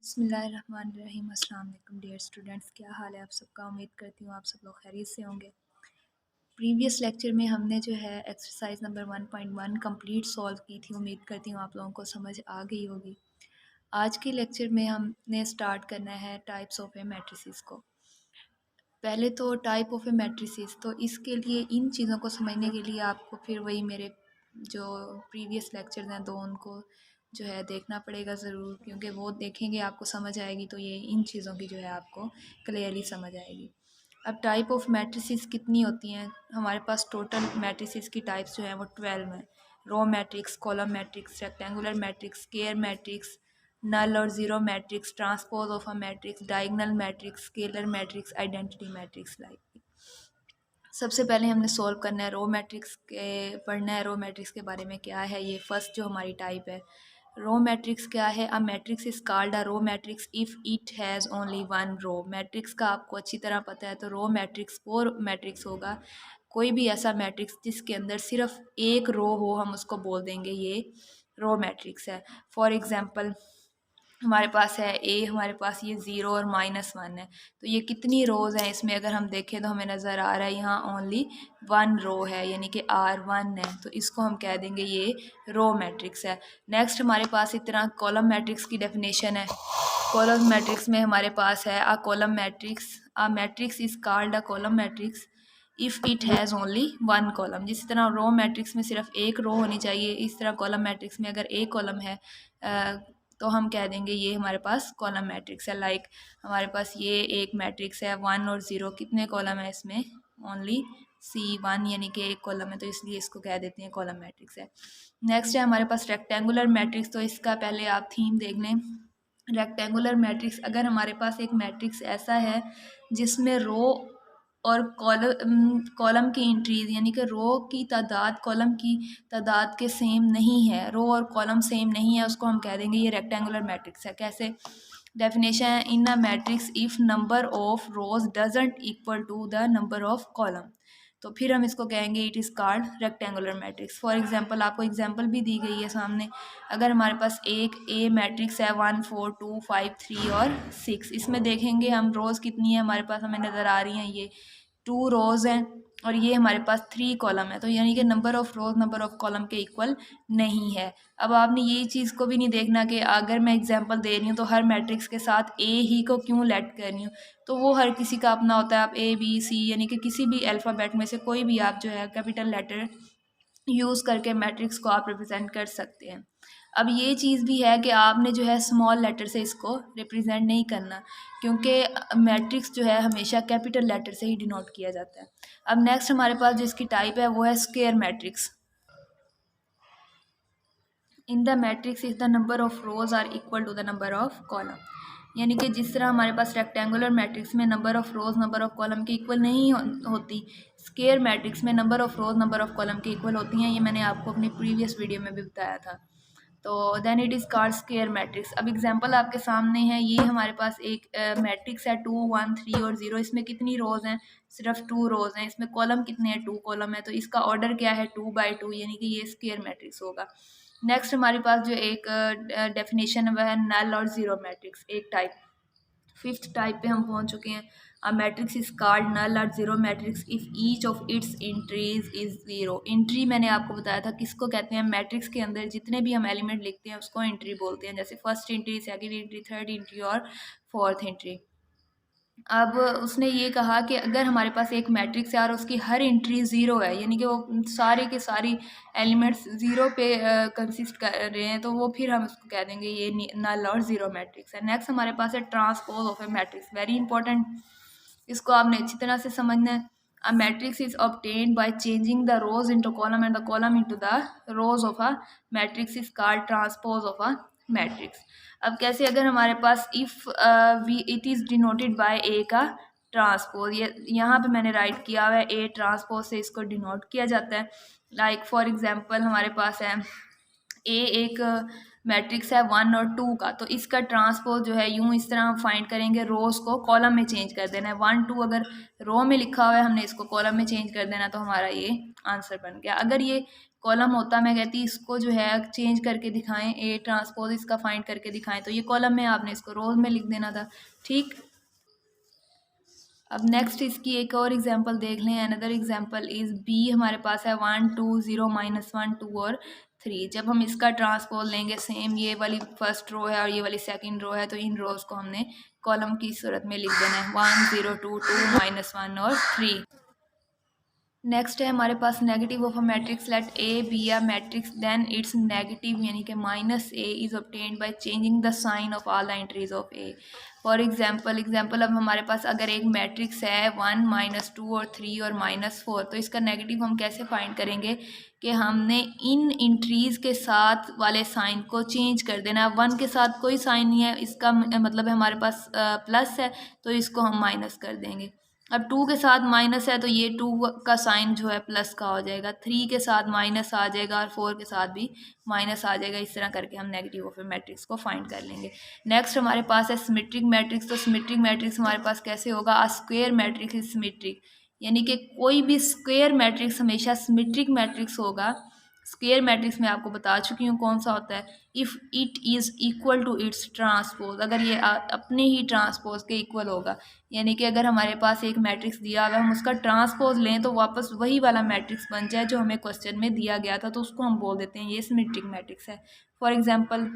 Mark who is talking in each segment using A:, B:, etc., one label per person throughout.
A: बिस्मिल्लाहिर्रहमानिर्रहीम। अस्सलाम वालेकुम डियर स्टूडेंट्स, क्या हाल है आप सबका। उम्मीद करती हूँ आप सब लोग खैरियत से होंगे। प्रीवियस लेक्चर में हमने जो है एक्सरसाइज नंबर 1.1 कंप्लीट सॉल्व की थी। उम्मीद करती हूँ आप लोगों को समझ आ गई होगी। आज के लेक्चर में हमने स्टार्ट करना है टाइप्स ऑफ ए मैट्रिसेस को। पहले तो टाइप ऑफ ए मैट्रिसेस, तो इसके लिए इन चीज़ों को समझने के लिए आपको फिर वही मेरे जो प्रीवियस लेक्चर्स हैं दो उनको जो है देखना पड़ेगा ज़रूर, क्योंकि वो देखेंगे आपको समझ आएगी तो ये इन चीज़ों की जो है आपको क्लियरली समझ आएगी। अब टाइप ऑफ मैट्रिसेस कितनी होती हैं हमारे पास। टोटल मैट्रिसेस की टाइप्स जो हैं वो 12 हैं। Row matrix, column matrix, rectangular matrix, square matrix, null और zero matrix, transpose of a matrix, diagonal matrix, scalar matrix, identity matrix. Like सबसे पहले हमने सॉल्व करना है रो मैट्रिक्स के, पढ़ना है रो मैट्रिक्स के बारे में क्या है ये। फर्स्ट जो हमारी टाइप है रो मैट्रिक्स क्या है। A matrix is called a row matrix if it has only one row. Matrix का आपको अच्छी तरह पता है, तो रो मैट्रिक्स वो मैट्रिक्स होगा, कोई भी ऐसा मैट्रिक्स जिसके अंदर सिर्फ एक रो हो, हम उसको बोल देंगे ये रो मैट्रिक्स है। फॉर एग्ज़ाम्पल हमारे पास है ए, हमारे पास ये ज़ीरो और -1 है, तो ये कितनी रोज़ हैं इसमें अगर हम देखें तो हमें नज़र आ रहा है यहाँ ओनली 1 रो है, यानी कि R1 है, तो इसको हम कह देंगे ये रो मैट्रिक्स है। नेक्स्ट हमारे पास इतना कॉलम मैट्रिक्स की डेफिनेशन है। कॉलम मैट्रिक्स में हमारे पास है a matrix is called a column matrix if it has only one column. जिस तरह रो मैट्रिक्स में सिर्फ एक रो होनी चाहिए, इस तरह कॉलम मैट्रिक्स में अगर एक कॉलम है तो हम कह देंगे ये हमारे पास कॉलम मैट्रिक्स है। लाइक हमारे पास ये एक मैट्रिक्स है 1 और 0, कितने कॉलम है इसमें ओनली C1, यानी कि एक कॉलम है, तो इसलिए इसको कह देते हैं कॉलम मैट्रिक्स है। नेक्स्ट है हमारे पास रेक्टेंगुलर मैट्रिक्स। तो इसका पहले आप थीम देख लें। रेक्टेंगुलर मैट्रिक्स, अगर हमारे पास एक मैट्रिक्स ऐसा है जिसमें रो और कॉलम की इंट्रीज, यानी कि रो की तादाद कॉलम की तादाद के सेम नहीं है, रो और कॉलम सेम नहीं है, उसको हम कह देंगे ये रेक्टेंगुलर मैट्रिक्स है। कैसे डेफिनेशन है, in a matrix if number of rows doesn't equal to the number of column, तो फिर हम इसको कहेंगे it is called rectangular matrix. For example आपको एग्जांपल भी दी गई है सामने। अगर हमारे पास एक ए मैट्रिक्स है 1 4 2 5 3 और 6, इसमें देखेंगे हम रोज़ कितनी है हमारे पास, हमें नज़र आ रही हैं ये 2 रोज़ हैं और ये हमारे पास 3 कॉलम है, तो यानी कि number of rows number of column के इक्वल नहीं है। अब आपने ये चीज़ को भी नहीं देखना कि अगर मैं एग्जांपल दे रही हूँ तो हर मैट्रिक्स के साथ ए ही को क्यों लेट कर रही हूँ, तो वो हर किसी का अपना होता है। आप ए बी सी यानी कि किसी भी अल्फ़ाबेट में से कोई भी आप जो है कैपिटल लेटर यूज़ करके मैट्रिक्स को आप रिप्रेजेंट कर सकते हैं। अब ये चीज़ भी है कि आपने जो है स्मॉल लेटर से इसको रिप्रेजेंट नहीं करना, क्योंकि मैट्रिक्स जो है हमेशा कैपिटल लेटर से ही डिनोट किया जाता है। अब नेक्स्ट हमारे पास जिसकी टाइप है वो है square matrix. In the matrix if the number of rows are equal to the number of column, यानी कि जिस तरह हमारे पास रेक्टेंगुलर मैट्रिक्स में number of rows number of column के इक्वल नहीं होती, स्क्वायर मैट्रिक्स में number of rows number of column के इक्वल होती हैं। ये मैंने आपको अपनी प्रीवियस वीडियो में भी बताया था। तो then it is called square matrix. अब एग्जांपल आपके सामने है, ये हमारे पास एक मैट्रिक्स है 2 1 3 और 0। इसमें कितनी रोज़ हैं, सिर्फ 2 रोज़ हैं। इसमें कॉलम कितने हैं, 2 कॉलम है, तो इसका ऑर्डर क्या है 2 by 2, यानी कि ये स्क्वायर मैट्रिक्स होगा। नेक्स्ट हमारे पास जो एक डेफिनेशन है वह है नल और ज़ीरो मैट्रिक्स, एक टाइप। फिफ्थ टाइप पे हम पहुंच चुके हैं। A matrix is called null और zero matrix if each of its entries is zero. Entry मैंने आपको बताया था किसको कहते हैं, मैट्रिक्स के अंदर जितने भी हम एलिमेंट लिखते हैं उसको एंट्री बोलते हैं, जैसे first entry, second entry, third entry और फोर्थ एंट्री। अब उसने ये कहा कि अगर हमारे पास एक मैट्रिक्स है और उसकी हर एंट्री ज़ीरो है, यानी कि वो सारे के सारी एलिमेंट्स ज़ीरो पे कंसिस्ट कर रहे हैं, तो वो फिर हम उसको कह देंगे ये नल और ज़ीरो मैट्रिक्स है। नेक्स्ट हमारे पास है transpose of A matrix, very important, इसको आपने अच्छी तरह से समझना है। A matrix is obtained by changing the rows into column and the column into the rows of a matrix is called transpose of a matrix. अब कैसे, अगर हमारे पास if we it is denoted by A का transpose, ये यहाँ पे मैंने राइट किया हुआ है, ए ट्रांसपोज से इसको डिनोट किया जाता है। लाइक फॉर एग्जांपल हमारे पास है ए एक मैट्रिक्स है 1 और 2 का, तो इसका ट्रांसपोज जो है यूं इस तरह हम फाइंड करेंगे, रोज को कॉलम में चेंज कर देना है। 1 2 अगर रो में लिखा हुआ है, हमने इसको कॉलम में चेंज कर देना, तो हमारा ये आंसर बन गया। अगर ये कॉलम होता, मैं कहती इसको जो है चेंज करके दिखाएं, ए ट्रांसपोज इसका फाइंड करके दिखाएं, तो ये कॉलम में, आपने इसको रोज में लिख देना था। ठीक, अब नेक्स्ट इसकी एक और एग्जांपल देख लें। अनदर एग्जांपल इज बी, हमारे पास है 1 2 0 -1 2 और 3। जब हम इसका ट्रांसपोज लेंगे, सेम ये वाली फर्स्ट रो है और ये वाली सेकंड रो है, तो इन रोज को हमने कॉलम की सूरत में लिख देना है, 1 0 2 2 -1 और 3। नेक्स्ट है हमारे पास negative of a matrix, let A be a matrix then its negative यानी कि -a is obtained by changing the sign of all the entries of A. For example अब हमारे पास अगर एक मैट्रिक्स है 1 -2 और 3 और -4, तो इसका नेगेटिव हम कैसे फाइंड करेंगे कि हमने इन एंट्रीज के साथ वाले साइन को चेंज कर देना। 1 के साथ कोई साइन नहीं है, इसका मतलब है हमारे पास प्लस है, तो इसको हम माइनस कर देंगे। अब 2 के साथ माइनस है, तो ये 2 का साइन जो है प्लस का हो जाएगा। 3 के साथ माइनस आ जाएगा और 4 के साथ भी माइनस आ जाएगा। इस तरह करके हम नेगेटिव ऑफ ए मैट्रिक्स को फाइंड कर लेंगे। नेक्स्ट हमारे पास है सिमेट्रिक मैट्रिक्स। तो सिमेट्रिक मैट्रिक्स हमारे पास कैसे होगा, a square matrix is symmetric, यानी कि कोई भी स्क्वायर मैट्रिक्स हमेशा सिमेट्रिक मैट्रिक्स होगा। स्क्वायर मैट्रिक्स में आपको बता चुकी हूँ कौन सा होता है, if it is equal to its transpose, अगर ये अपने ही ट्रांसपोज के इक्वल होगा। यानी कि अगर हमारे पास एक मैट्रिक्स दिया हुआ है, हम उसका ट्रांसपोज लें तो वापस वही वाला मैट्रिक्स बन जाए जो हमें क्वेश्चन में दिया गया था, तो उसको हम बोल देते हैं ये सिमेट्रिक मैट्रिक्स है। फॉर एग्जाम्पल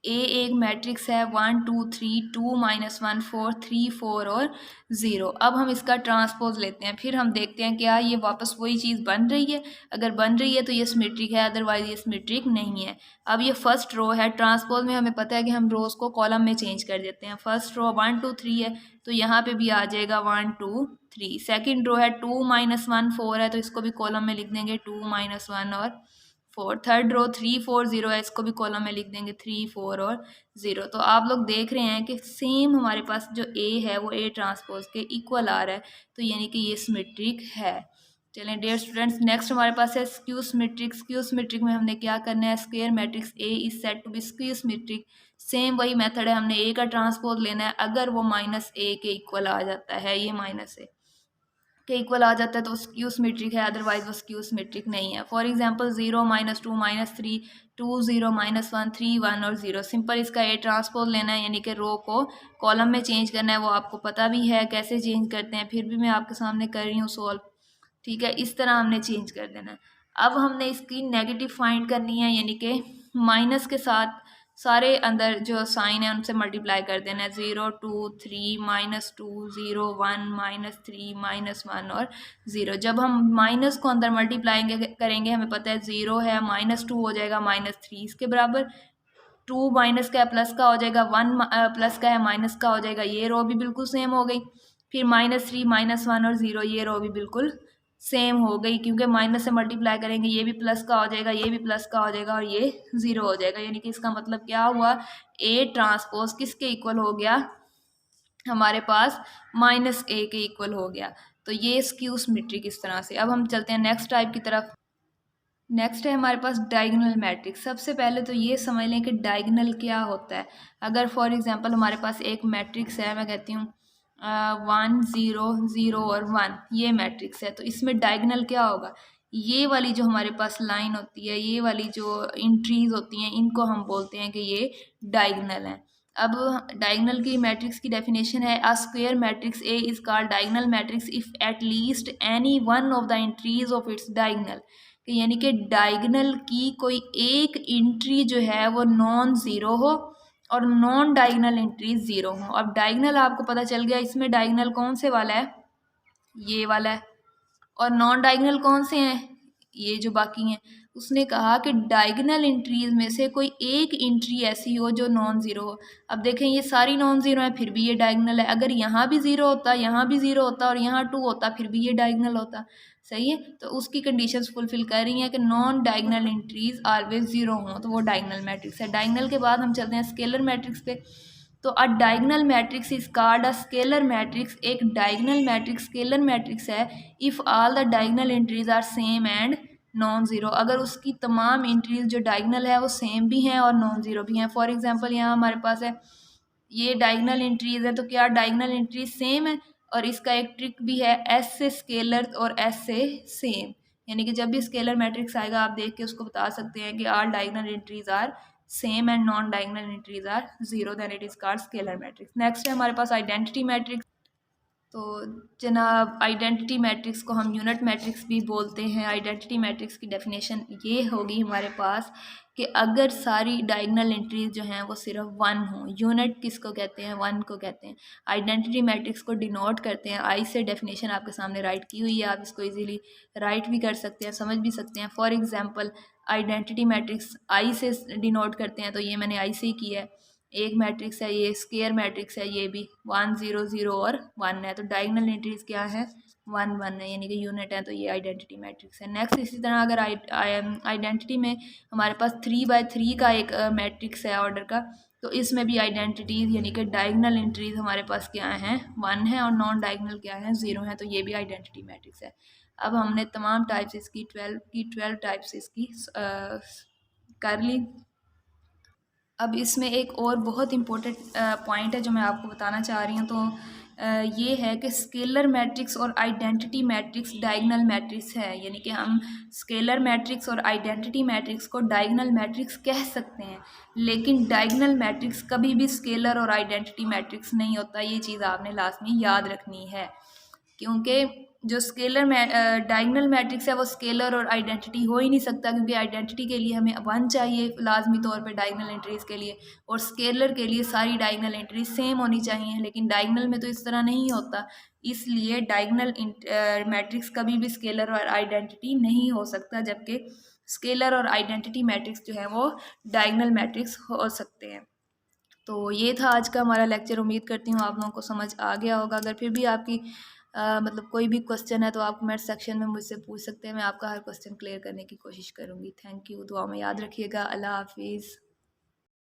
A: ए एक मैट्रिक्स है 1 2 3 2 -1 4 3 4 और 0। अब हम इसका ट्रांसपोज लेते हैं, फिर हम देखते हैं क्या ये वापस वही चीज़ बन रही है। अगर बन रही है तो ये सिमेट्रिक है, अदरवाइज ये सिमेट्रिक नहीं है। अब ये फर्स्ट रो है, ट्रांसपोज में हमें पता है कि हम रोज को कॉलम में चेंज कर देते हैं। फर्स्ट रो 1 2 3 है, तो यहाँ पे भी आ जाएगा 1 2 3। सेकेंड रो है 2 -1 4 है, तो इसको भी कॉलम में लिख देंगे 2 -1 और 4। थर्ड रो 3 4 0 है, इसको भी कॉलम में लिख देंगे 3 4 और 0। तो आप लोग देख रहे हैं कि सेम हमारे पास जो ए है वो ए ट्रांसपोज के इक्वल आ रहा है, तो यानी कि ये सिमेट्रिक है। चलें डियर स्टूडेंट्स, नेक्स्ट हमारे पास है स्क्यू सिमेट्रिक। स्क्यू सिमेट्रिक में हमने क्या करना है, square matrix A is said to be skew symmetric. Same वही मेथड है, हमने ए का ट्रांसपोज लेना है। अगर वो -a के इक्वल आ जाता है, ये -a के इक्वल आ जाता है, तो स्क्यू सिमेट्रिक है, अदरवाइज वो स्क्यू सिमेट्रिक नहीं है। फॉर एग्जांपल 0 -2 -3 2 0 -1 3 1 और 0। सिंपल इसका ए ट्रांसपोज लेना है, यानी कि रो को कॉलम में चेंज करना है। वो आपको पता भी है कैसे चेंज करते हैं, फिर भी मैं आपके सामने कर रही हूँ सॉल्व। ठीक है, इस तरह हमने चेंज कर देना है। अब हमने इसकी नेगेटिव फाइंड करनी है, यानी कि माइनस के साथ सारे अंदर जो साइन है उनसे मल्टीप्लाई कर देना है। 0 2 3 -2 0 1 -3 -1 और 0। जब हम माइनस को अंदर मल्टीप्लाई करेंगे, हमें पता है 0 है, -2 हो जाएगा -3 इसके बराबर, 2 माइनस का है प्लस का हो जाएगा, 1 प्लस का है माइनस का हो जाएगा। ये रो भी बिल्कुल सेम हो गई। फिर -3 -1 और 0, ये रो भी बिल्कुल सेम हो गई, क्योंकि माइनस से मल्टीप्लाई करेंगे, ये भी प्लस का हो जाएगा, ये भी प्लस का हो जाएगा और ये 0 हो जाएगा। यानी कि इसका मतलब क्या हुआ, ए ट्रांसपोज किसके इक्वल हो गया, हमारे पास -a के इक्वल हो गया। तो ये स्क्यू सिमेट्रिक इस तरह से। अब हम चलते हैं नेक्स्ट टाइप की तरफ। नेक्स्ट है हमारे पास डायगोनल मैट्रिक्स। सबसे पहले तो ये समझ लें कि डायगोनल क्या होता है। अगर फॉर एग्जांपल हमारे पास एक मैट्रिक्स है, मैं कहती हूँ 1 0 0 और 1, ये मैट्रिक्स है, तो इसमें डायगोनल क्या होगा, ये वाली जो हमारे पास लाइन होती है, ये वाली जो एंट्रीज होती हैं, इनको हम बोलते हैं कि ये डायगोनल है। अब डायगोनल की मैट्रिक्स की डेफिनेशन है, अ square matrix A is called diagonal matrix if at least any one of the entries of its diagonal, यानी कि डायगोनल की कोई एक एंट्री जो है वो नॉन ज़ीरो हो और नॉन डायगोनल एंट्री ज़ीरो हो। अब डायगोनल आपको पता चल गया, इसमें डायगोनल कौन से वाला है, ये वाला है, और नॉन डायगोनल कौन से हैं, ये जो बाकी हैं। उसने कहा कि डायगोनल एंट्रीज में से कोई एक एंट्री ऐसी हो जो नॉन ज़ीरो हो। अब देखें ये सारी नॉन ज़ीरो है, फिर भी ये डायगोनल है। अगर यहाँ भी ज़ीरो होता, यहाँ भी ज़ीरो होता और यहाँ 2 होता, फिर भी ये डायगोनल होता। सही है, तो उसकी कंडीशंस फुलफिल कर रही हैं कि non diagonal entries always zero हों, तो वो डायगोनल मैट्रिक्स है। डायगोनल के बाद हम चलते हैं स्केलर मैट्रिक्स पे। तो a diagonal matrix is called a scalar matrix. एक डायगोनल मैट्रिक्स स्केलर मैट्रिक्स है if all the diagonal entries are same and non zero, अगर उसकी तमाम एंट्रीज जो डायगनल है वो सेम भी हैं और नॉन ज़ीरो भी हैं। फॉर एग्जांपल यहाँ हमारे पास है ये डायगनल एंट्रीज है, तो क्या डायगनल एंट्रीज सेम है? और इसका एक ट्रिक भी है, एस से स्केलर और एस से सेम, यानी कि जब भी स्केलर मैट्रिक्स आएगा आप देख के उसको बता सकते हैं कि all diagonal entries are same and non diagonal entries are zero, then it is called scalar matrix. Next है हमारे पास आइडेंटिटी मैट्रिक्स। तो जनाब आइडेंटिटी मैट्रिक्स को हम यूनिट मैट्रिक्स भी बोलते हैं। आइडेंटिटी मैट्रिक्स की डेफिनेशन ये होगी हमारे पास कि अगर सारी डायगनल एंट्रीज जो हैं वो सिर्फ वन हो, यूनिट किसको कहते हैं? वन को कहते हैं। आइडेंटिटी मैट्रिक्स को डिनोट करते हैं आई से, डेफिनेशन आपके सामने राइट की हुई है, आप इसको इजीली राइट भी कर सकते हैं, समझ भी सकते हैं। फॉर एग्जांपल आइडेंटिटी मैट्रिक्स आई से डिनोट करते हैं, तो ये मैंने आई से ही किया है। एक मैट्रिक्स है ये, स्केयर मैट्रिक्स है ये भी, 1 0 0 और 1 है, तो डायगनल एंट्रीज क्या है? 1 1 है, यानी कि यूनिट है, तो ये आइडेंटिटी मैट्रिक्स है। नेक्स्ट इसी तरह अगर आइडेंटिटी में हमारे पास 3 by 3 का एक मैट्रिक्स है ऑर्डर का, तो इसमें भी आइडेंटिटीज यानी कि डायगनल एंट्रीज हमारे पास क्या हैं? 1 है, और नॉन डायगनल क्या है? 0 है, तो ये भी आइडेंटिटी मैट्रिक्स है। अब हमने तमाम टाइप्स इसकी 12 टाइप्स इसकी कर ली। अब इसमें एक और बहुत इम्पोर्टेंट पॉइंट है जो मैं आपको बताना चाह रही हूँ, तो ये है कि स्केलर मैट्रिक्स और आइडेंटिटी मैट्रिक्स डायगनल मैट्रिक्स है, यानी कि हम स्केलर मैट्रिक्स और आइडेंटिटी मैट्रिक्स को डायगनल मैट्रिक्स कह सकते हैं, लेकिन डायगनल मैट्रिक्स कभी भी स्केलर और आइडेंटिटी मैट्रिक्स नहीं होता। ये चीज़ आपने लास्ट में याद रखनी है, क्योंकि जो स्केलर डायगनल मैट्रिक्स है वो स्केलर और आइडेंटिटी हो ही नहीं सकता, क्योंकि आइडेंटिटी के लिए हमें 1 चाहिए लाजमी तौर पे डायगनल एंट्रीज के लिए, और स्केलर के लिए सारी डायगनल एंट्रीज सेम होनी चाहिए, लेकिन डायगनल में तो इस तरह नहीं होता। इसलिए डायगनल मैट्रिक्स कभी भी स्केलर और आइडेंटिटी नहीं हो सकता, जबकि स्केलर और आइडेंटिटी मैट्रिक्स जो है वो डायगनल मैट्रिक्स हो सकते हैं। तो ये था आज का हमारा लेक्चर। उम्मीद करती हूँ आप लोगों को समझ आ गया होगा। अगर फिर भी आपकी मतलब कोई भी क्वेश्चन है तो आप कमेंट सेक्शन में मुझसे पूछ सकते हैं, मैं आपका हर क्वेश्चन क्लियर करने की कोशिश करूँगी। थैंक यू, दुआ में याद रखिएगा। अल्लाह हाफिज़।